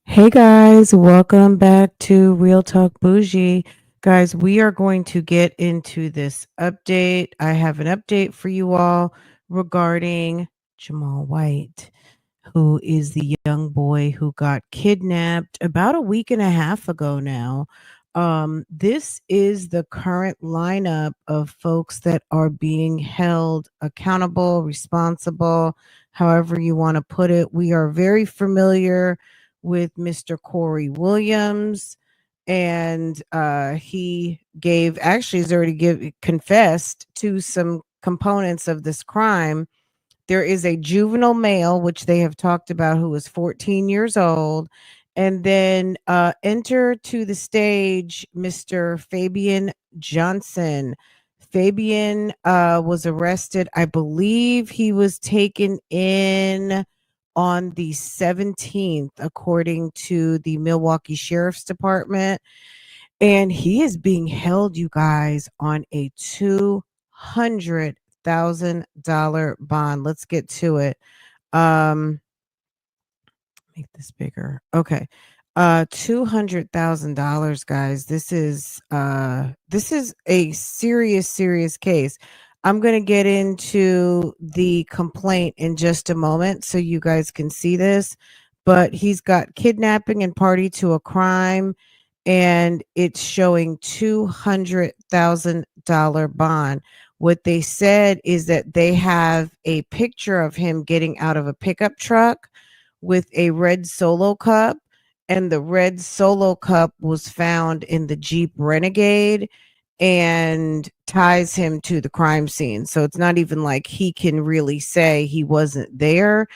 Hey guys, welcome back to Real Talk Bougie. Guys, we are going to get into this update. I have an update for you all regarding Jamal White, who is the young boy who got kidnapped about a week and a half ago now. This is the current lineup of folks that are being held accountable, responsible, however you want to put it. We are very familiar with Mr. Corey Williams, and he gave actually has already confessed to some components of this crime. There is a juvenile male, which they have talked about, who is 14 years old. And then enter to the stage Mr. Fabian Johnson. Fabian was arrested. I believe he was taken in on the 17th, according to the Milwaukee Sheriff's Department. And he is being held, you guys, on a $200,000 bond. Let's get to it. Make this bigger. Okay. $200,000, guys. This is a serious case. I'm going to get into the complaint in just a moment so you guys can see this, but he's got kidnapping and party to a crime, and it's showing $200,000 bond. What they said is that they have a picture of him getting out of a pickup truck with a red Solo cup, and the red Solo cup was found in the Jeep Renegade and ties him to the crime scene. So it's not even like he can really say he wasn't there,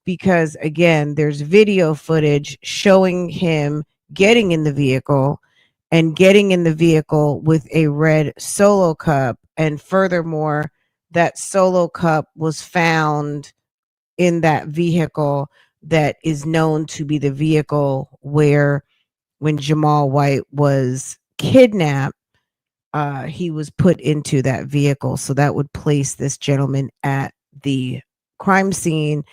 because again, there's video footage showing him getting in the vehicle and getting in the vehicle with a red Solo cup. And furthermore, that Solo cup was found in that vehicle that is known to be the vehicle where, when Jamal White was kidnapped, he was put into that vehicle. So that would place this gentleman at the crime scene,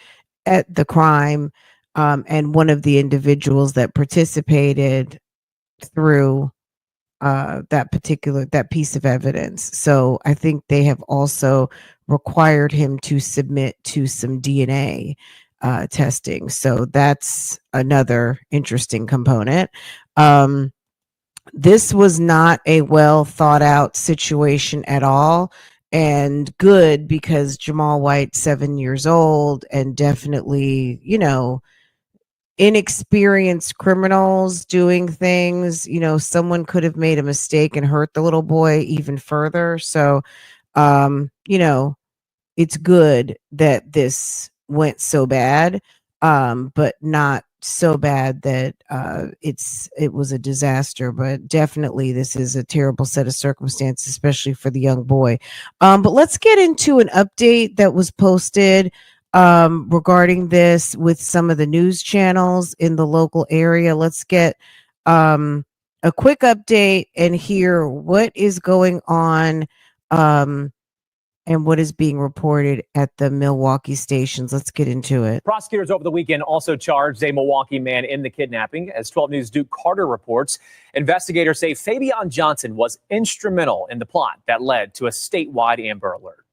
at the crime, and one of the individuals that participated through that piece of evidence. So I think they have also required him to submit to some DNA testing. So that's another interesting component. This was not a well thought out situation at all. And good, because Jamal White's 7 years old and definitely, inexperienced criminals doing things. Someone could have made a mistake and hurt the little boy even further. So, um, you know, it's good that this went so bad, but not so bad that it was a disaster. But definitely, this is a terrible set of circumstances, especially for the young boy. But let's get into an update that was posted regarding this with some of the news channels in the local area. Let's get a quick update and hear what is going on. And what is being reported at the Milwaukee stations. Let's get into it. Prosecutors over the weekend also charged a Milwaukee man in the kidnapping. As 12 News' Duke Carter reports, investigators say Fabian Johnson was instrumental in the plot that led to a statewide Amber Alert.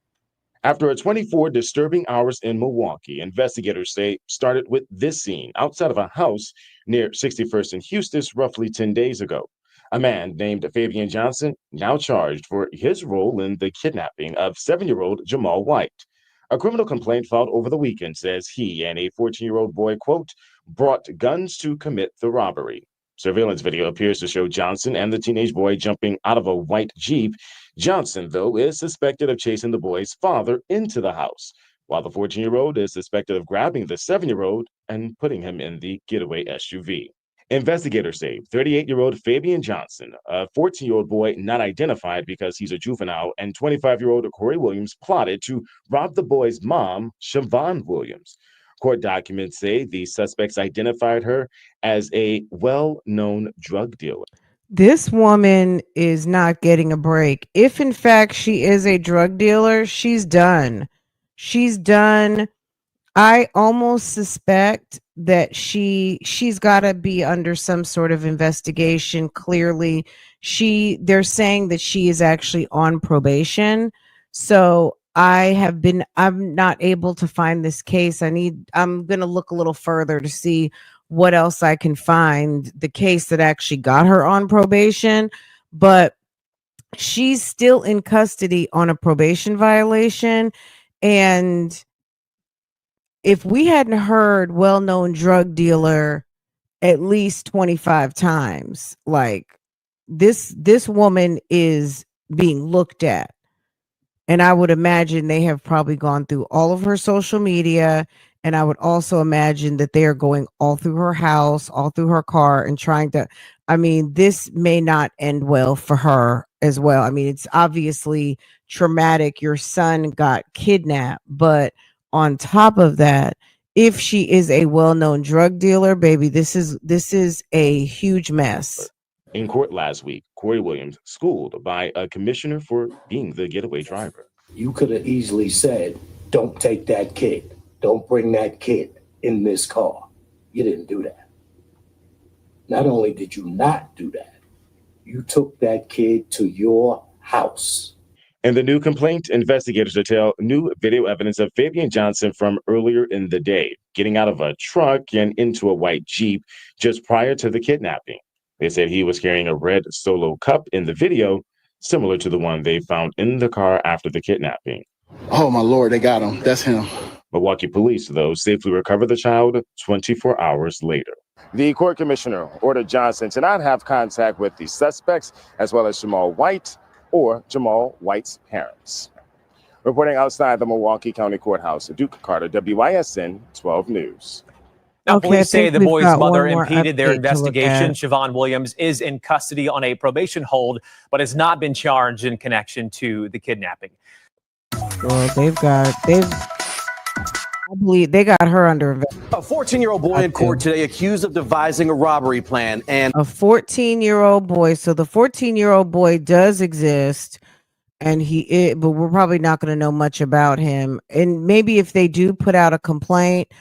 After a 24 disturbing hours in Milwaukee, investigators say started with this scene outside of a house near 61st and Eustis roughly 10 days ago. A man named Fabian Johnson now charged for his role in the kidnapping of 7-year-old Jamal White. A criminal complaint filed over the weekend says he and a 14-year-old boy, quote, brought guns to commit the robbery. Surveillance video appears to show Johnson and the teenage boy jumping out of a white Jeep. Johnson, though, is suspected of chasing the boy's father into the house, while the 14-year-old is suspected of grabbing the 7-year-old and putting him in the getaway SUV. Investigators say 38-year-old Fabian Johnson, a 14-year-old boy not identified because he's a juvenile, and 25-year-old Corey Williams plotted to rob the boy's mom, Siobhan Williams. Court documents say the suspects identified her as a well-known drug dealer. This woman is not getting a break. If in fact she is a drug dealer, she's done. She's done. I almost suspect that she's got to be under some sort of investigation. Clearly, they're saying that she is actually on probation. So I'm not able to find this case. I'm going to look a little further to see what else I can find, the case that actually got her on probation, but she's still in custody on a probation violation. And if we hadn't heard well-known drug dealer at least 25 times, like this woman is being looked at. And I would imagine they have probably gone through all of her social media. And I would also imagine that they are going all through her house, all through her car, and trying to, I mean, this may not end well for her as well. I mean, it's obviously traumatic. Your son got kidnapped. But on top of that, if she is a well-known drug dealer, baby, this is a huge mess. In court last week, Corey Williams schooled by a commissioner for being the getaway driver. You could have easily said, don't take that kid. Don't bring that kid in this car. You didn't do that. Not only did you not do that, you took that kid to your house. In the new complaint, investigators detail new video evidence of Fabian Johnson from earlier in the day, getting out of a truck and into a white Jeep just prior to the kidnapping. They said he was carrying a red Solo cup in the video, similar to the one they found in the car after the kidnapping. Oh, my Lord, they got him. That's him. Milwaukee police, though, safely recovered the child 24 hours later. The court commissioner ordered Johnson to not have contact with the suspects, as well as Jamal White or Jamal White's parents. Reporting outside the Milwaukee County Courthouse, Duke Carter, WISN 12 News. Now, Okay, police say the boy's mother impeded their update to look investigation. at. Siobhan Williams is in custody on a probation hold, but has not been charged in connection to the kidnapping. Well, I believe they got her under investigation. A 14-year-old boy in court today accused of devising a robbery plan, and A 14-year-old boy. So the 14-year-old boy does exist, and but we're probably not going to know much about him. And maybe if they do put out a complaint,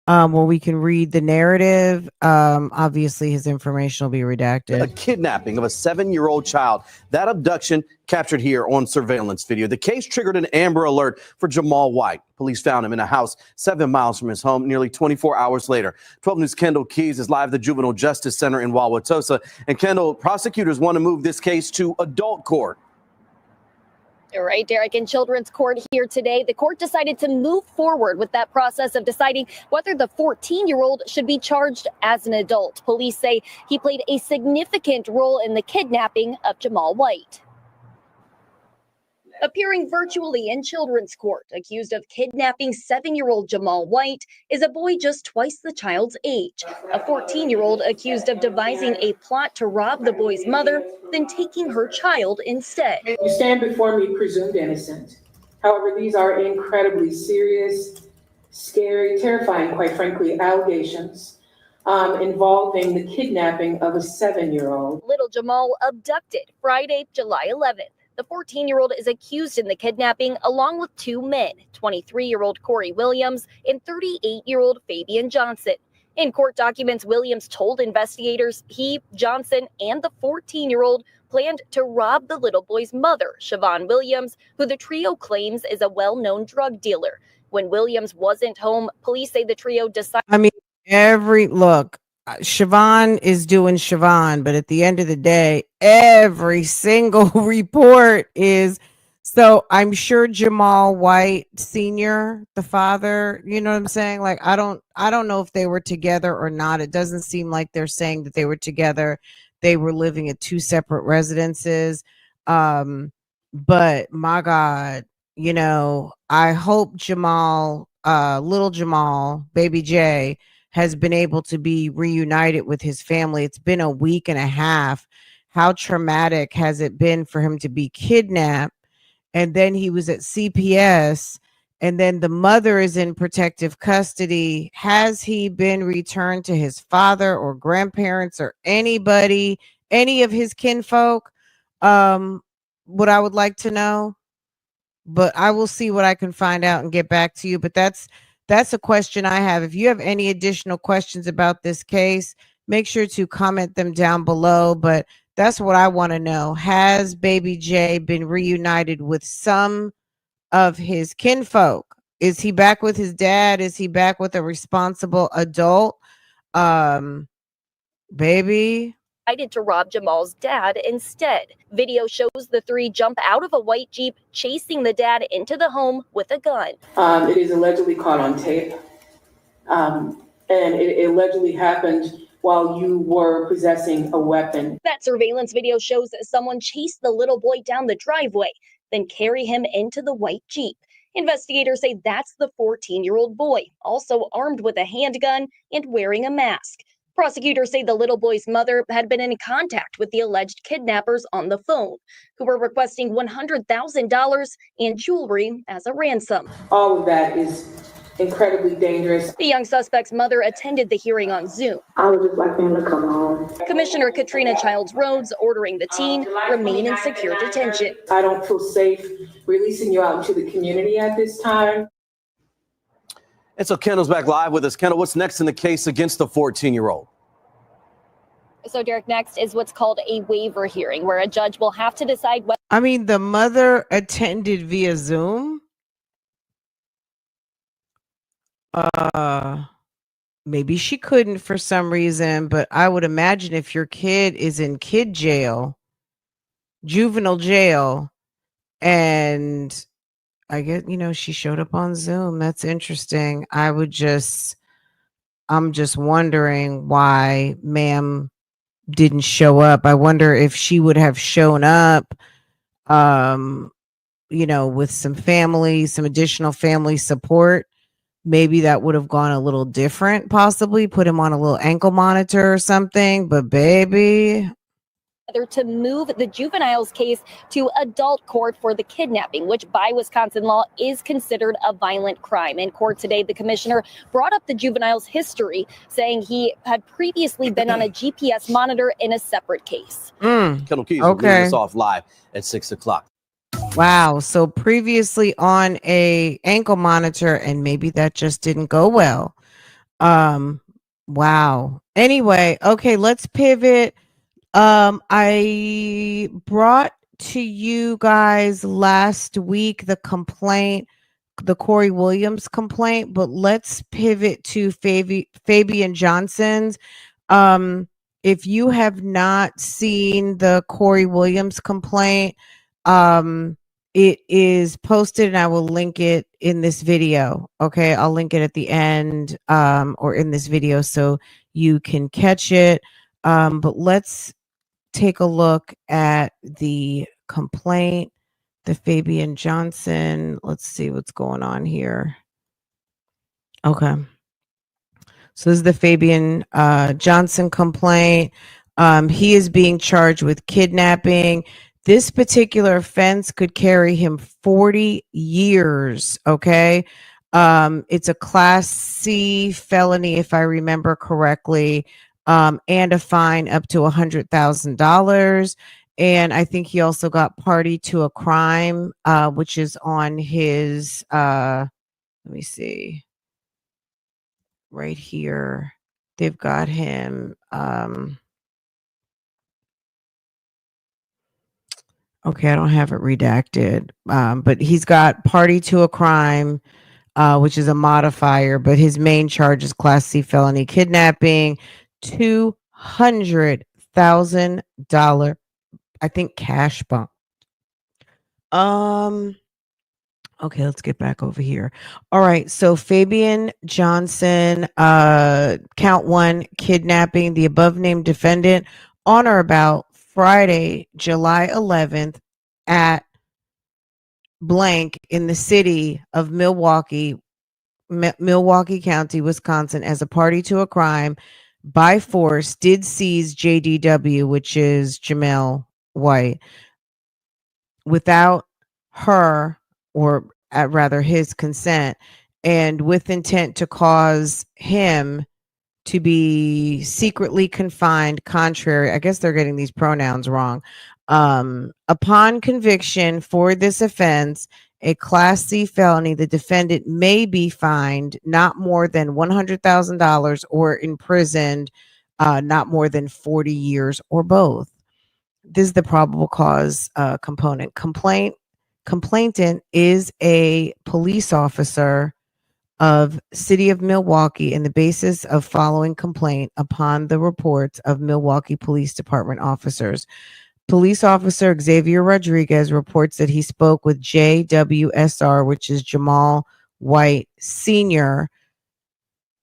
where we can read the narrative, obviously his information will be redacted. a kidnapping of a 7-year-old child. That abduction captured here on surveillance video. The case triggered an Amber Alert for Jamal White. Police found him in a house 7 miles from his home nearly 24 hours later. 12 News' Kendall Keys is live at the Juvenile Justice Center in Wauwatosa. And Kendall, prosecutors want to move this case to adult court. All right, Derek, in children's court here today, the court decided to move forward with that process of deciding whether the 14-year-old should be charged as an adult. Police say he played a significant role in the kidnapping of Jamal White. Appearing virtually in children's court, accused of kidnapping 7-year-old Jamal White is a boy just twice the child's age. A 14-year-old accused of devising a plot to rob the boy's mother, then taking her child instead. You stand before me presumed innocent. However, these are incredibly serious, scary, terrifying, quite frankly, allegations involving the kidnapping of a 7-year-old. Little Jamal abducted Friday, July 11th. The 14-year-old is accused in the kidnapping along with 2 men, 23-year-old Corey Williams and 38-year-old Fabian Johnson. In court documents, Williams told investigators he, Johnson, and the 14-year-old planned to rob the little boy's mother, Siobhan Williams, who the trio claims is a well-known drug dealer. When Williams wasn't home, police say the trio decided. I mean, Siobhan is doing Siobhan, but at the end of the day, every single report is. So I'm sure Jamal White Sr., the father, you know what I'm saying? Like, I don't know if they were together or not. It doesn't seem like they're saying that they were together. They were living at 2 separate residences. But my God, you know, I hope Jamal, little Jamal, baby Jay, has been able to be reunited with his family. It's been a week and a half. How traumatic has it been for him to be kidnapped? And then he was at CPS, and then the mother is in protective custody. Has he been returned to his father or grandparents or anybody, any of his kinfolk? What I would like to know, but I will see what I can find out and get back to you. But that's that's a question I have. If you have any additional questions about this case, make sure to comment them down below. But that's what I want to know. Has Baby J been reunited with some of his kinfolk? Is he back with his dad? Is he back with a responsible adult? Baby. Decided to rob Jamal's dad instead. Video shows the three jump out of a white Jeep, chasing the dad into the home with a gun. It is allegedly caught on tape. And it allegedly happened while you were possessing a weapon. That surveillance video shows that someone chased the little boy down the driveway, then carry him into the white Jeep. Investigators say that's the 14-year-old boy, also armed with a handgun and wearing a mask. Prosecutors say the little boy's mother had been in contact with the alleged kidnappers on the phone, who were requesting $100,000 and jewelry as a ransom. All of that is incredibly dangerous. The young suspect's mother attended the hearing on Zoom. I would just like them to come home. Commissioner Katrina Childs Rhodes ordering the teen remain in secure detention. I don't feel safe releasing you out into the community at this time. And so Kendall's back live with us. Kendall, what's next in the case against the 14-year-old? So, Derek, next is what's called a waiver hearing, where a judge will have to decide whether... I mean, the mother attended via Zoom. Maybe she couldn't for some reason, but I would imagine if your kid is in kid jail, juvenile jail, and I guess, she showed up on Zoom. That's interesting. I'm just wondering why ma'am didn't show up. I wonder if she would have shown up, with some additional family support. Maybe that would have gone a little different, possibly put him on a little ankle monitor or something. But baby, whether to move the juvenile's case to adult court for the kidnapping, which by Wisconsin law is considered a violent crime. In court today, the commissioner brought up the juvenile's history, saying he had previously been on a GPS monitor in a separate case. Kendall Keys will lead us off live at 6 o'clock. Wow. So previously on a ankle monitor, and maybe that just didn't go well. Wow. Anyway, okay, let's pivot. I brought to you guys last week the Corey Williams complaint, but let's pivot to Fabian Johnson's. If you have not seen the Corey Williams complaint, it is posted and I will link it in this video. Okay. I'll link it at the end, or in this video so you can catch it. But let's take a look at the complaint, the Fabian Johnson. Let's see what's going on here. Okay. So this is the Fabian Johnson complaint. He is being charged with kidnapping. This particular offense could carry him 40 years, okay? It's a Class C felony, if I remember correctly, and a fine up to $100,000. And I think he also got party to a crime, which is on his, let me see, right here. They've got him, okay, I don't have it redacted, but he's got party to a crime, which is a modifier, but his main charge is Class C felony kidnapping, $200,000, I think, cash bump. Okay, let's get back over here. All right, so Fabian Johnson, count 1, kidnapping the above named defendant on or about Friday, July 11th at blank in the city of Milwaukee, Milwaukee County, Wisconsin, as a party to a crime by force, did seize JDW, which is Jamal White, without her, or rather his consent, and with intent to cause him to be secretly confined contrary, I guess they're getting these pronouns wrong, upon conviction for this offense a Class C felony, the defendant may be fined not more than $100,000 or imprisoned not more than 40 years or both. This is the probable cause component. Complainant is a police officer of City of Milwaukee and the basis of following complaint upon the reports of Milwaukee Police Department officers. Police officer Xavier Rodriguez reports that he spoke with JWSR, which is Jamal White Sr.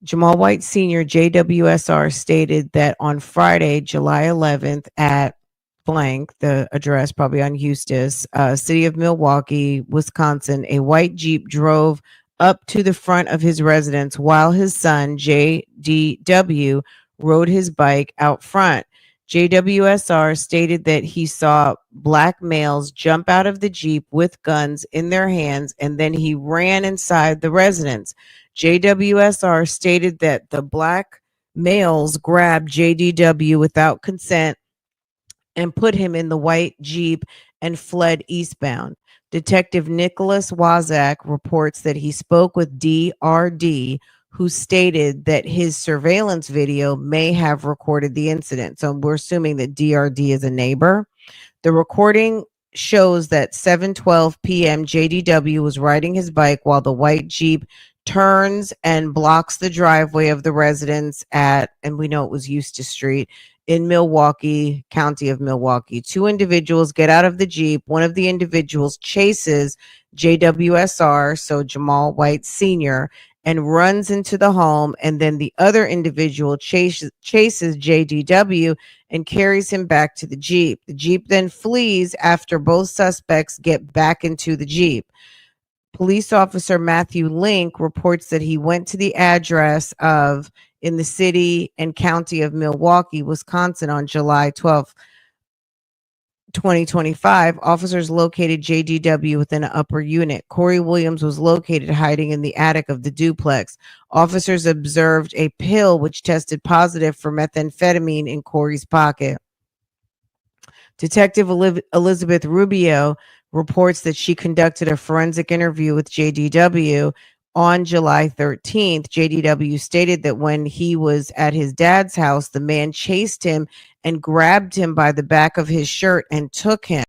Jamal White Sr., JWSR, stated that on Friday, July 11th at blank, the address probably on Eustis, City of Milwaukee, Wisconsin, a white Jeep drove up to the front of his residence while his son, JDW, rode his bike out front. JWSR stated that he saw black males jump out of the Jeep with guns in their hands, and then he ran inside the residence. JWSR stated that the black males grabbed JDW without consent and put him in the white Jeep and fled eastbound. Detective Nicholas Wazak reports that he spoke with DRD, who stated that his surveillance video may have recorded the incident. So we're assuming that DRD is a neighbor. The recording shows that 7:12 p.m. JDW was riding his bike while the white Jeep turns and blocks the driveway of the residence at, and we know it was Eustis Street, in Milwaukee, County of Milwaukee. Two individuals get out of the Jeep. One of the individuals chases JWSR, so Jamal White Sr., and runs into the home, and then the other individual chases JDW and carries him back to the Jeep. The Jeep then flees after both suspects get back into the Jeep. Police officer Matthew Link reports that he went to the address of in the city and county of Milwaukee, Wisconsin on July 12th, 2025. Officers located JDW within an upper unit. Corey Williams was located hiding in the attic of the duplex. Officers observed a pill which tested positive for methamphetamine in Corey's pocket. Detective Elizabeth Rubio reports that she conducted a forensic interview with JDW on July 13th. JDW stated that when he was at his dad's house, the man chased him and grabbed him by the back of his shirt and took him.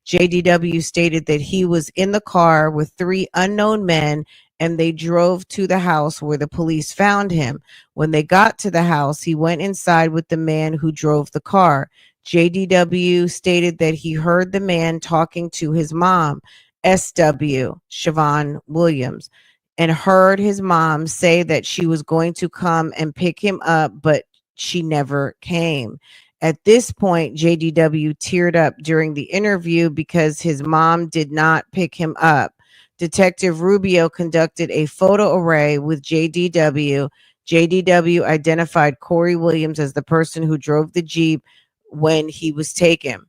JDW stated that he was in the car with three unknown men and they drove to the house where the police found him. When they got to the house, he went inside with the man who drove the car. JDW stated that he heard the man talking to his mom, SW, Siobhan Williams, and heard his mom say that she was going to come and pick him up, but she never came. At this point, JDW teared up during the interview because his mom did not pick him up. Detective Rubio conducted a photo array with JDW. JDW identified Corey Williams as the person who drove the Jeep when he was taken.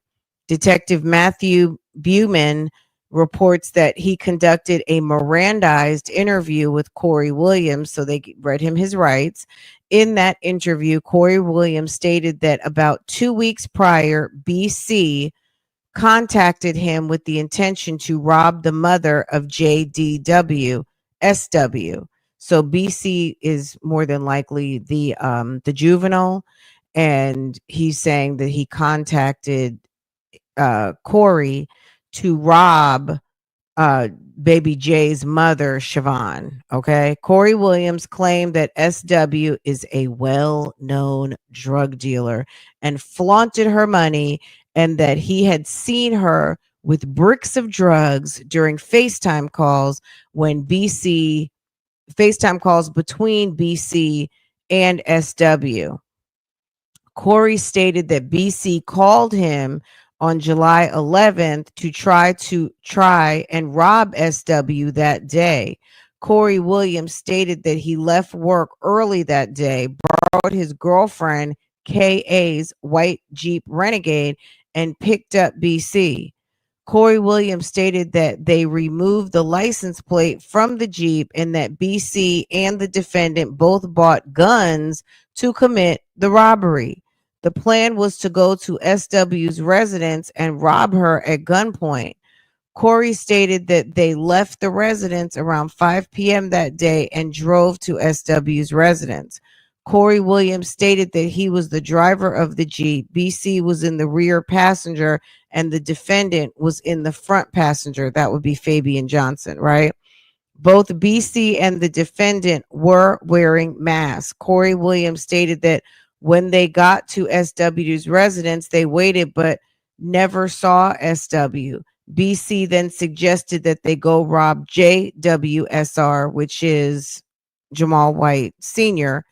Detective Matthew Buman reports that he conducted a Mirandized interview with Corey Williams, so they read him his rights. In that interview, Corey Williams stated that about 2 weeks prior, BC contacted him with the intention to rob the mother of JDW, SW. So BC is more than likely the juvenile, and he's saying that he contacted Corey to rob baby Jay's mother, Siobhan. Okay. Corey Williams claimed that SW is a well-known drug dealer and flaunted her money, and that he had seen her with bricks of drugs during FaceTime calls when FaceTime calls between BC and SW. Corey stated that BC called him on July 11th to try and rob SW that day. Corey Williams stated that he left work early that day, borrowed his girlfriend KA's white Jeep Renegade, and picked up BC. Corey Williams stated that they removed the license plate from the Jeep and that BC and the defendant both bought guns to commit the robbery. The plan was to go to SW's residence and rob her at gunpoint. Corey stated that they left the residence around 5 p.m. that day and drove to SW's residence. Corey Williams stated that he was the driver of the Jeep. BC was in the rear passenger and the defendant was in the front passenger. That would be Fabian Johnson, right? Both BC and the defendant were wearing masks. Corey Williams stated that when they got to SW's residence, they waited but never saw SW. BC then suggested that they go rob JWSR, which is Jamal White Sr.,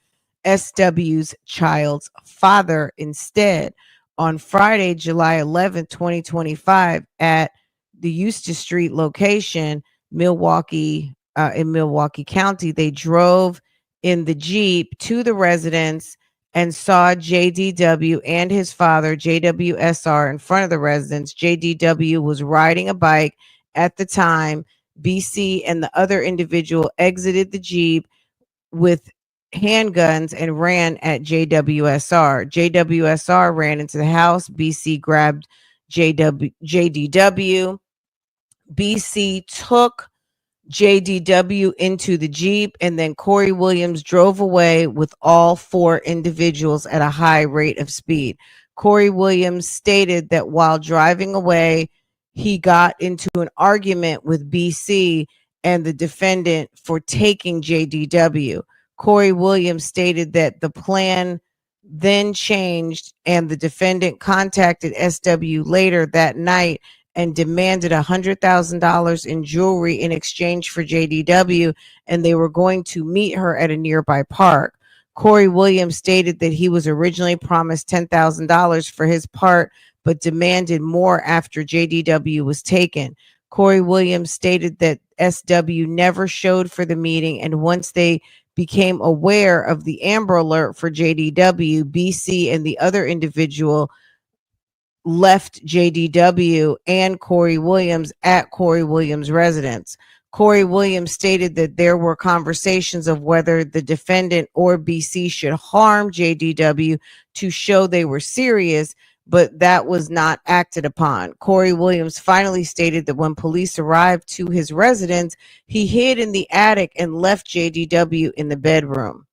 SW's child's father, instead. On Friday, July 11, 2025, at the Eustis Street location, Milwaukee, in Milwaukee County, they drove in the Jeep to the residence and saw JDW and his father, JWSR, in front of the residence. JDW was riding a bike at the time. BC and the other individual exited the Jeep with handguns and ran at JWSR. JWSR ran into the house. BC grabbed JDW. BC took JDW into the Jeep, and then Corey Williams drove away with all 4 individuals at a high rate of speed. Corey Williams stated that while driving away, he got into an argument with BC and the defendant for taking JDW. Corey Williams stated that the plan then changed and the defendant contacted SW later that night and demanded $100,000 in jewelry in exchange for JDW, and they were going to meet her at a nearby park. Corey Williams stated that he was originally promised $10,000 for his part, but demanded more after JDW was taken. Corey Williams stated that SW never showed for the meeting, and once they became aware of the Amber Alert for JDW, BC and the other individual left JDW and Corey Williams at Corey Williams' residence. Corey Williams stated that there were conversations of whether the defendant or BC should harm JDW to show they were serious, but that was not acted upon. Corey Williams finally stated that when police arrived to his residence, he hid in the attic and left JDW in the bedroom.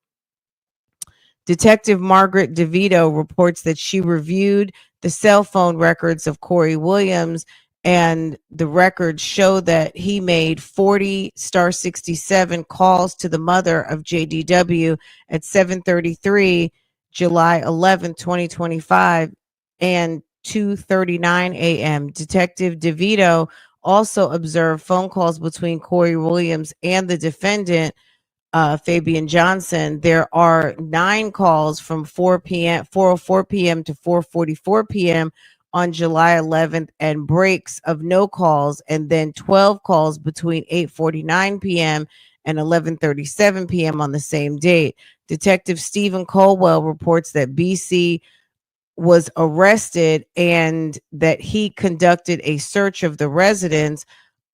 Detective Margaret DeVito reports that she reviewed the cell phone records of Corey Williams, and the records show that he made 40*67 calls to the mother of JDW at 7:33 July 11, 2025 and 2:39 a.m. Detective DeVito also observed phone calls between Corey Williams and the defendant, Fabian Johnson. There are 9 calls from 4:04 p.m. to 4:44 p.m. on July 11th, and breaks of no calls, and then 12 calls between 8:49 p.m. and 11:37 p.m. on the same date. Detective Stephen Colwell reports that BC was arrested and that he conducted a search of the residence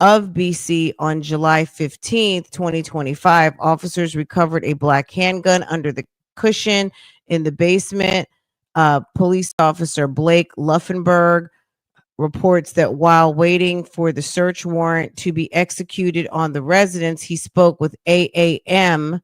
of BC on July 15th, 2025. Officers recovered a black handgun under the cushion in the basement. Police officer Blake Luffenberg reports that while waiting for the search warrant to be executed on the residence, he spoke with AAM.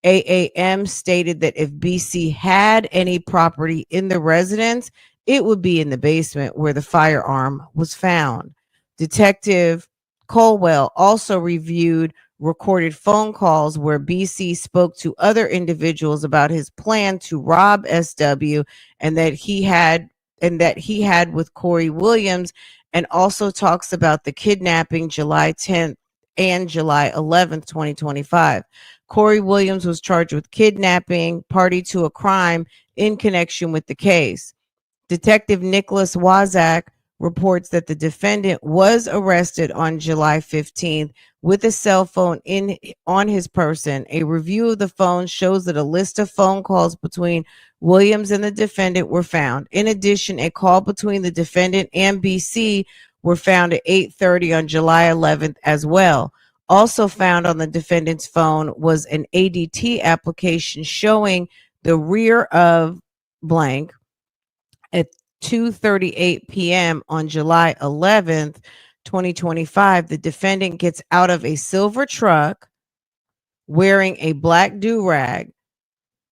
AAM stated that if BC had any property in the residence, it would be in the basement where the firearm was found. Detective Colwell also reviewed recorded phone calls where BC spoke to other individuals about his plan to rob SW and that he had with Corey Williams, and also talks about the kidnapping July 10th and July 11th, 2025. Corey Williams was charged with kidnapping, party to a crime in connection with the case. Detective Nicholas Wazak reports that the defendant was arrested on July 15th with a cell phone on his person. A review of the phone shows that a list of phone calls between Williams and the defendant were found. In addition, a call between the defendant and BC were found at 8:30 on July 11th as well. Also found on the defendant's phone was an ADT application showing the rear of blank at 2:38 p.m. on July 11th, 2025, the defendant gets out of a silver truck wearing a black do-rag,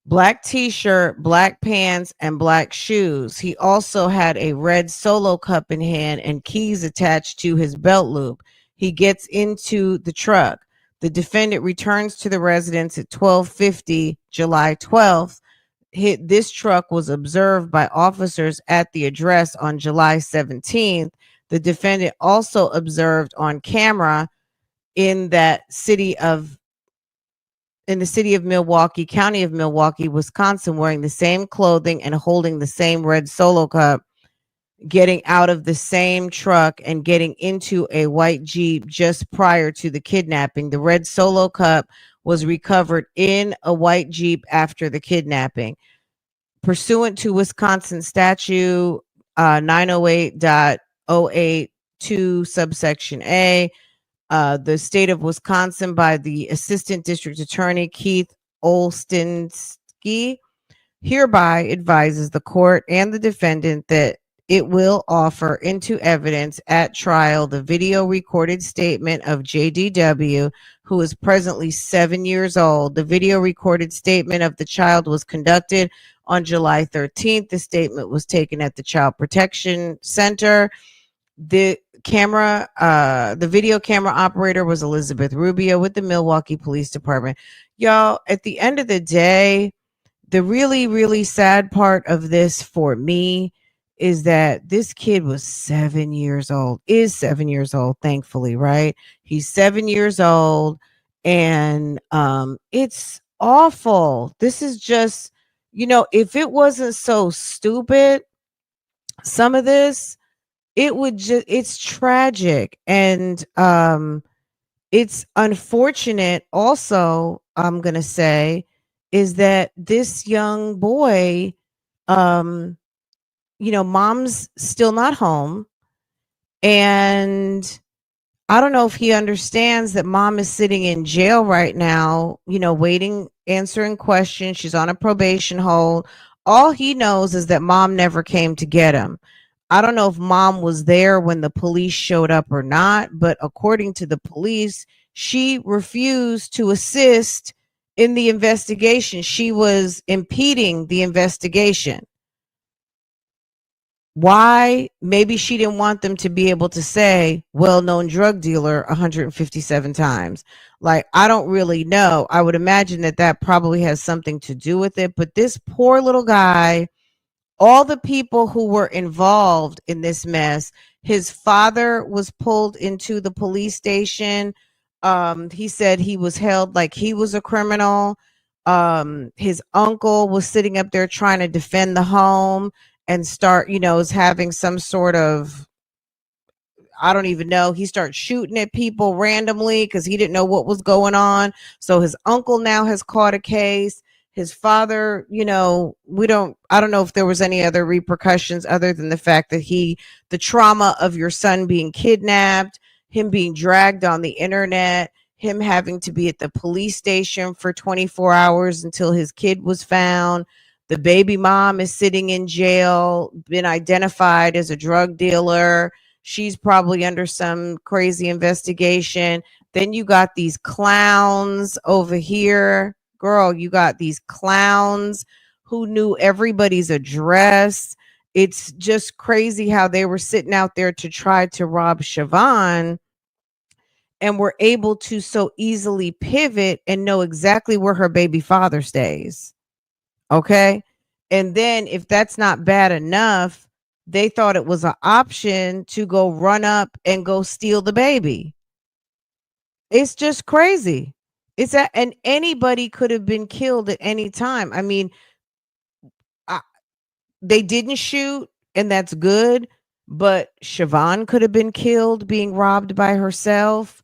black t-shirt, black pants, and black shoes. He also had a red Solo cup in hand and keys attached to his belt loop. He gets into the truck. The defendant returns to the residence at 12:50, July 12th. This truck was observed by officers at the address on July 17th. The defendant also observed on camera in the city of Milwaukee, county of Milwaukee, Wisconsin, wearing the same clothing and holding the same red Solo cup, getting out of the same truck and getting into a white Jeep just prior to the kidnapping. The red Solo cup was recovered in a white Jeep after the kidnapping. Pursuant to Wisconsin statute 908.082 subsection A, the state of Wisconsin, by the Assistant District Attorney Keith Olstensky, hereby advises the court and the defendant that it will offer into evidence at trial the video recorded statement of JDW, who is presently 7 years old. The video recorded statement of the child was conducted on July 13th. The statement was taken at the Child Protection Center. The video camera operator was Elizabeth Rubio with the Milwaukee Police Department. Y'all, at the end of the day, the really, really sad part of this for me is that this kid was 7 years old, thankfully, right? He's 7 years old, and it's awful. This is just, if it wasn't so stupid, some of this, it's tragic. And it's unfortunate also, I'm going to say, is that this young boy, mom's still not home. And I don't know if he understands that mom is sitting in jail right now, waiting, answering questions. She's on a probation hold. All he knows is that mom never came to get him. I don't know if mom was there when the police showed up or not, but according to the police, she refused to assist in the investigation. She was impeding the investigation. Why? Maybe she didn't want them to be able to say well-known drug dealer 157 times. Like, I don't really know. I would imagine that probably has something to do with it. But this poor little guy, all the people who were involved in this mess, his father was pulled into the police station. He said he was held like he was a criminal. His uncle was sitting up there trying to defend the home and is having some sort of, I don't even know. He starts shooting at people randomly because he didn't know what was going on. So his uncle now has caught a case. His father, I don't know if there was any other repercussions other than the fact that the trauma of your son being kidnapped, him being dragged on the internet, him having to be at the police station for 24 hours until his kid was found. The baby mom is sitting in jail, been identified as a drug dealer. She's probably under some crazy investigation. Then you got these clowns over here. Girl, you got these clowns who knew everybody's address. It's just crazy how they were sitting out there to try to rob Siobhan and were able to so easily pivot and know exactly where her baby father stays. Okay. And then if that's not bad enough, they thought it was an option to go run up and go steal the baby. It's just crazy. And anybody could have been killed at any time. I mean, they didn't shoot, and that's good, but Siobhan could have been killed being robbed by herself.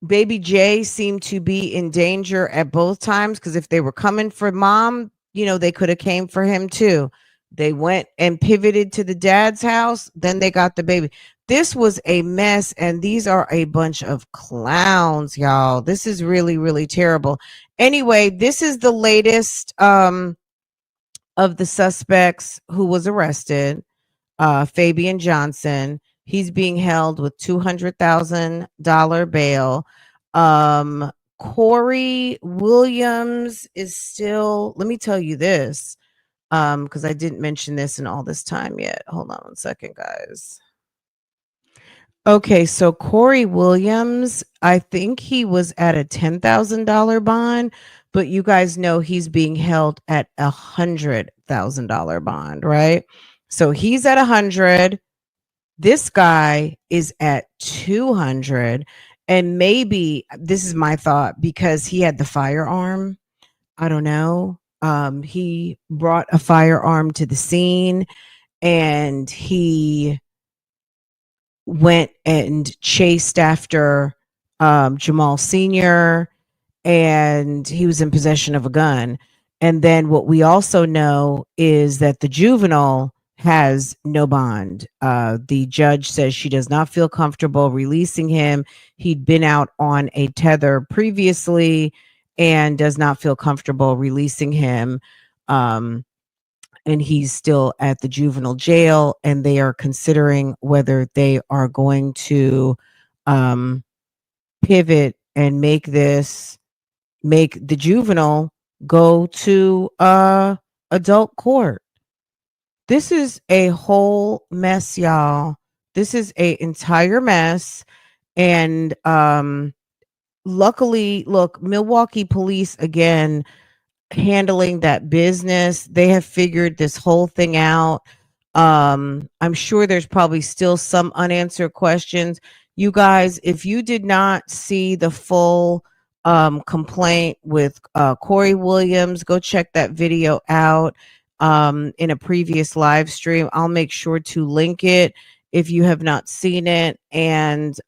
Baby J seemed to be in danger at both times, because if they were coming for mom, they could have came for him too. They went and pivoted to the dad's house, then they got the baby. This was a mess, and these are a bunch of clowns, y'all. This is really, really terrible. Anyway, this is the latest of the suspects who was arrested. Fabian Johnson. He's being held with $200,000 bail. Corey Williams is still, let me tell you this, because I didn't mention this in all this time yet. Hold on one second, guys. Okay, so Corey Williams, I think he was at a $10,000 bond, but you guys know he's being held at $100,000 bond, right? So he's at 100. This guy is at 200, and maybe this is my thought because he had the firearm. I don't know. He brought a firearm to the scene, and he went and chased after Jamal Sr., and he was in possession of a gun. And then what we also know is that the juvenile has no bond. The judge says she does not feel comfortable releasing him. He'd been out on a tether previously and does not feel comfortable releasing him. And he's still at the juvenile jail, and they are considering whether they are going to pivot and make the juvenile go to adult court. This is a whole mess, y'all. This is a entire mess. And luckily, look, Milwaukee police again handling that business. They have figured this whole thing out. I'm sure there's probably still some unanswered questions. You guys, if you did not see the full complaint with Corey Williams, go check that video out in a previous live stream. I'll make sure to link it if you have not seen it, and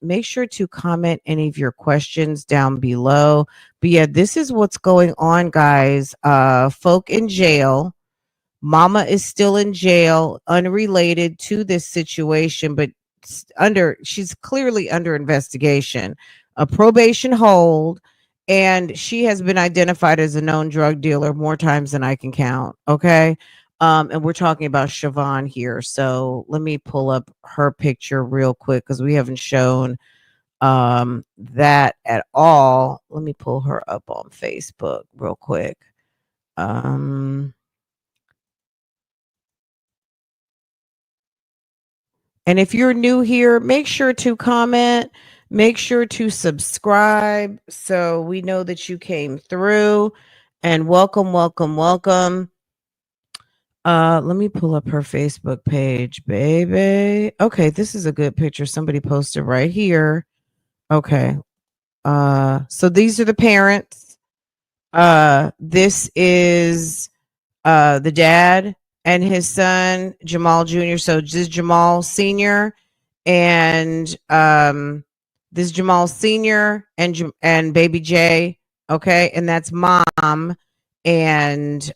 make sure to comment any of your questions down below. But yeah, this is what's going on, guys. Folk in jail. Mama is still in jail, unrelated to this situation, but she's clearly under investigation, a probation hold, and she has been identified as a known drug dealer more times than I can count. Okay. And we're talking about Siobhan here. So let me pull up her picture real quick because we haven't shown that at all. Let me pull her up on Facebook real quick. And if you're new here, make sure to comment, make sure to subscribe so we know that you came through. And welcome, welcome, welcome. Let me pull up her Facebook page, baby. Okay, this is a good picture. Somebody posted right here. Okay. So these are the parents. This is the dad and his son Jamal Jr. So this is Jamal Sr. and this is Jamal Sr. and baby J. Okay, and that's mom and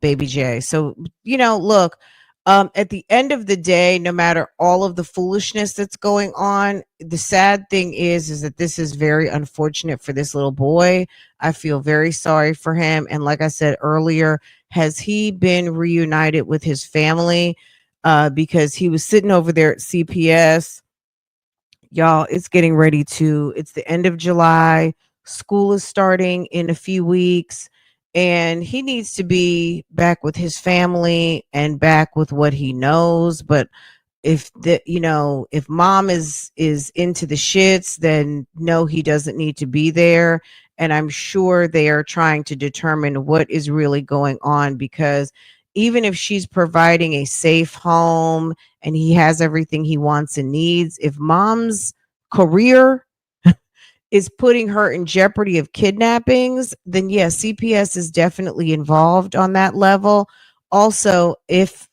baby J. So look, at the end of the day, no matter all of the foolishness that's going on, the sad thing is that this is very unfortunate for this little boy. I feel very sorry for him. And like I said earlier, has he been reunited with his family? Because he was sitting over there at CPS. Y'all, it's the end of July. School is starting in a few weeks. And he needs to be back with his family and back with what he knows. But if mom is into the shits, then no, he doesn't need to be there. And I'm sure they are trying to determine what is really going on, because even if she's providing a safe home and he has everything he wants and needs, if mom's career is putting her in jeopardy of kidnappings, then yes, CPS is definitely involved on that level. Also, if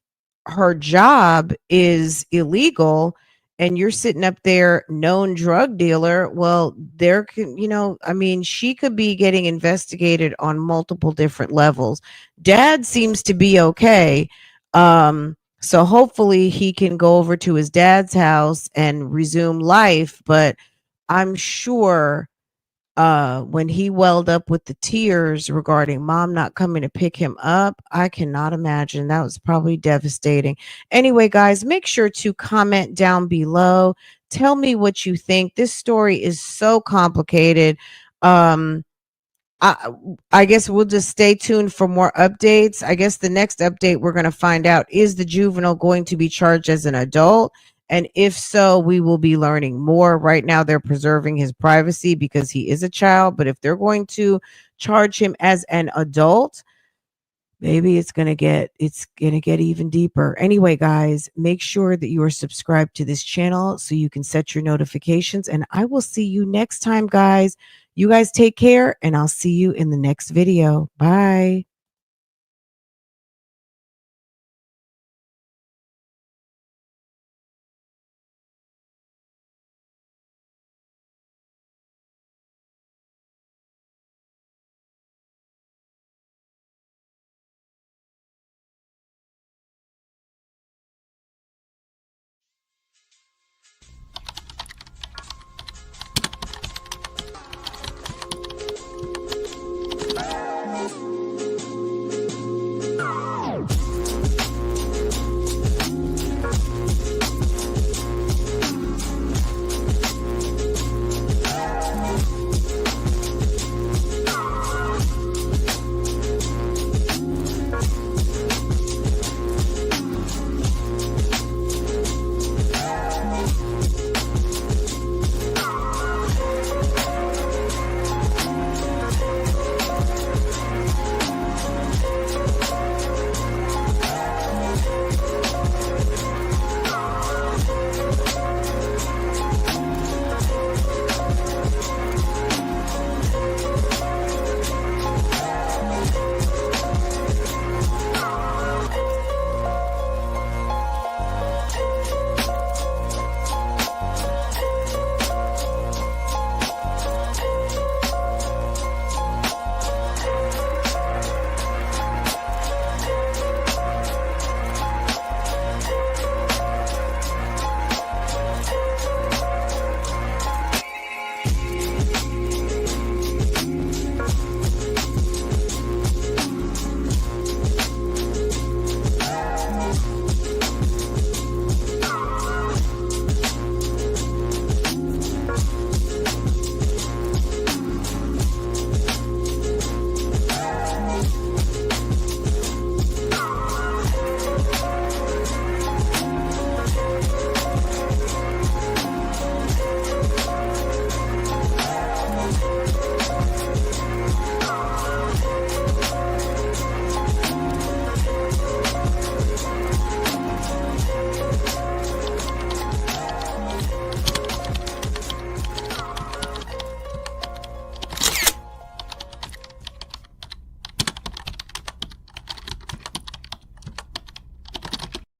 her job is illegal and you're sitting up there, known drug dealer, well, there can, she could be getting investigated on multiple different levels. Dad seems to be okay. So hopefully he can go over to his dad's house and resume life, but I'm sure when he welled up with the tears regarding mom not coming to pick him up. I cannot imagine. That was probably devastating. Anyway, guys, make sure to comment down below. Tell me what you think. This story is so complicated. I, I guess we'll just stay tuned for more updates. I guess the next update we're going to find out, is the juvenile going to be charged as an adult? And if so, we will be learning more. Right now, they're preserving his privacy because he is a child. But if they're going to charge him as an adult, maybe it's going to get even deeper. Anyway, guys, make sure that you are subscribed to this channel so you can set your notifications. And I will see you next time, guys. You guys take care, and I'll see you in the next video. Bye.